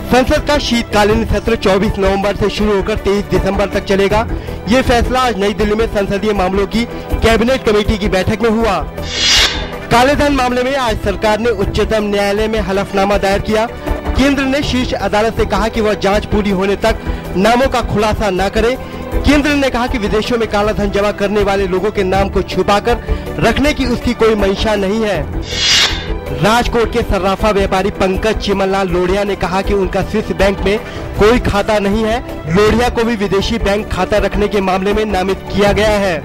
संसद का शीतकालीन सत्र 24 नवंबर से शुरू होकर 23 दिसंबर तक चलेगा। ये फैसला आज नई दिल्ली में संसदीय मामलों की कैबिनेट कमेटी की बैठक में हुआ। कालेधन मामले में आज सरकार ने उच्चतम न्यायालय में हलफनामा दायर किया। केंद्र ने शीर्ष अदालत से कहा कि वह जांच पूरी होने तक नामों का खुलासा न करे। केंद्र ने कहा कि विदेशों में काला धन जमा करने वाले लोगों के नाम को छुपाकर रखने की उसकी कोई मंशा नहीं है। राजकोट के सर्राफा व्यापारी पंकज चिमनलाल लोढ़िया ने कहा कि उनका स्विस बैंक में कोई खाता नहीं है। लोढ़िया को भी विदेशी बैंक खाता रखने के मामले में नामित किया गया है।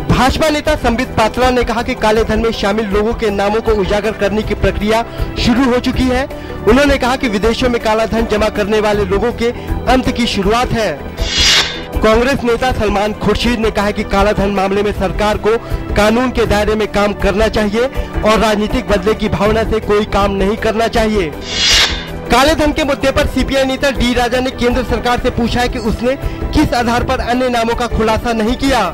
भाजपा नेता संबित पात्रा ने कहा कि काले धन में शामिल लोगों के नामों को उजागर करने की प्रक्रिया शुरू हो चुकी है। उन्होंने कहा कि विदेशों में काला धन जमा करने वाले लोगों के अंत की शुरुआत है। कांग्रेस नेता सलमान खुर्शीद ने कहा कि काला धन मामले में सरकार को कानून के दायरे में काम करना चाहिए और राजनीतिक बदले की भावना से कोई काम नहीं करना चाहिए। काले धन के मुद्दे पर सीपीआई नेता डी राजा ने केंद्र सरकार से पूछा है कि उसने किस आधार पर अन्य नामों का खुलासा नहीं किया।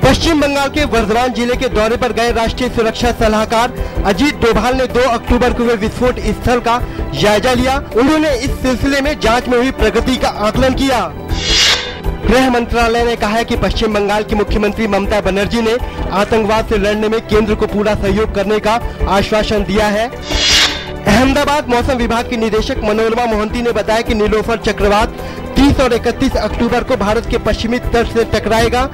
पश्चिम बंगाल के वर्धमान जिले के दौरे पर गए राष्ट्रीय सुरक्षा सलाहकार अजीत डोभाल ने 2 अक्टूबर को हुए विस्फोट स्थल का जायजा लिया। उन्होंने इस सिलसिले में जांच में हुई प्रगति का आकलन किया। गृह मंत्रालय ने कहा है कि पश्चिम बंगाल की मुख्यमंत्री ममता बनर्जी ने आतंकवाद से लड़ने में केंद्र को पूरा सहयोग करने का आश्वासन दिया है। अहमदाबाद मौसम विभाग के निदेशक मनोरमा मोहंती ने बताया कि नीलोफर चक्रवात 30 और 31 अक्टूबर को भारत के पश्चिमी तट से टकराएगा।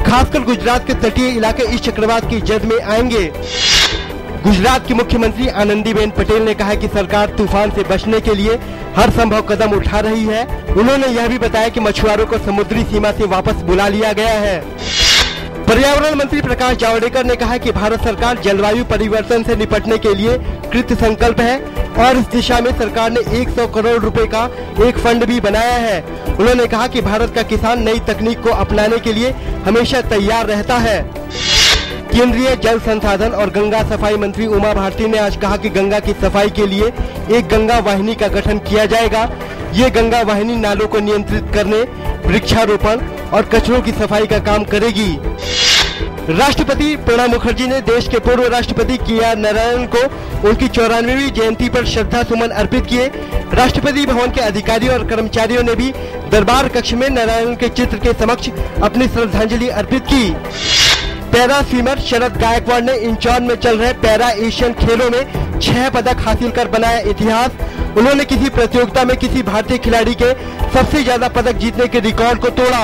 खासकर गुजरात के तटीय इलाके इस चक्रवात की जद में आएंगे। गुजरात की मुख्यमंत्री आनंदीबेन पटेल ने कहा कि सरकार तूफान से बचने के लिए हर संभव कदम उठा रही है। उन्होंने यह भी बताया कि मछुआरों को समुद्री सीमा से वापस बुला लिया गया है। पर्यावरण मंत्री प्रकाश जावड़ेकर ने कहा कि भारत सरकार जलवायु परिवर्तन से निपटने के लिए कृत संकल्प है और इस दिशा में सरकार ने 100 करोड़ रुपए का एक फंड भी बनाया है। उन्होंने कहा कि भारत का किसान नई तकनीक को अपनाने के लिए हमेशा तैयार रहता है। केंद्रीय जल संसाधन और गंगा सफाई मंत्री उमा भारती ने आज कहा कि गंगा की सफाई के लिए एक गंगा वाहिनी का गठन किया जाएगा। ये गंगा वाहिनी नालों को नियंत्रित करने, वृक्षारोपण और कचरों की सफाई का काम करेगी। राष्ट्रपति प्रणब मुखर्जी ने देश के पूर्व राष्ट्रपति के.आर. नारायणन को उनकी 94वीं जयंती पर श्रद्धा सुमन अर्पित किए। राष्ट्रपति भवन के अधिकारियों और कर्मचारियों ने भी दरबार कक्ष में नारायणन के चित्र के समक्ष अपनी श्रद्धांजलि अर्पित की। पैरा स्विमर शरद गायकवाड़ ने इंचौर में चल रहे पैरा एशियन खेलों में 6 पदक हासिल कर बनाया इतिहास। उन्होंने किसी प्रतियोगिता में किसी भारतीय खिलाड़ी के सबसे ज्यादा पदक जीतने के रिकॉर्ड को तोड़ा।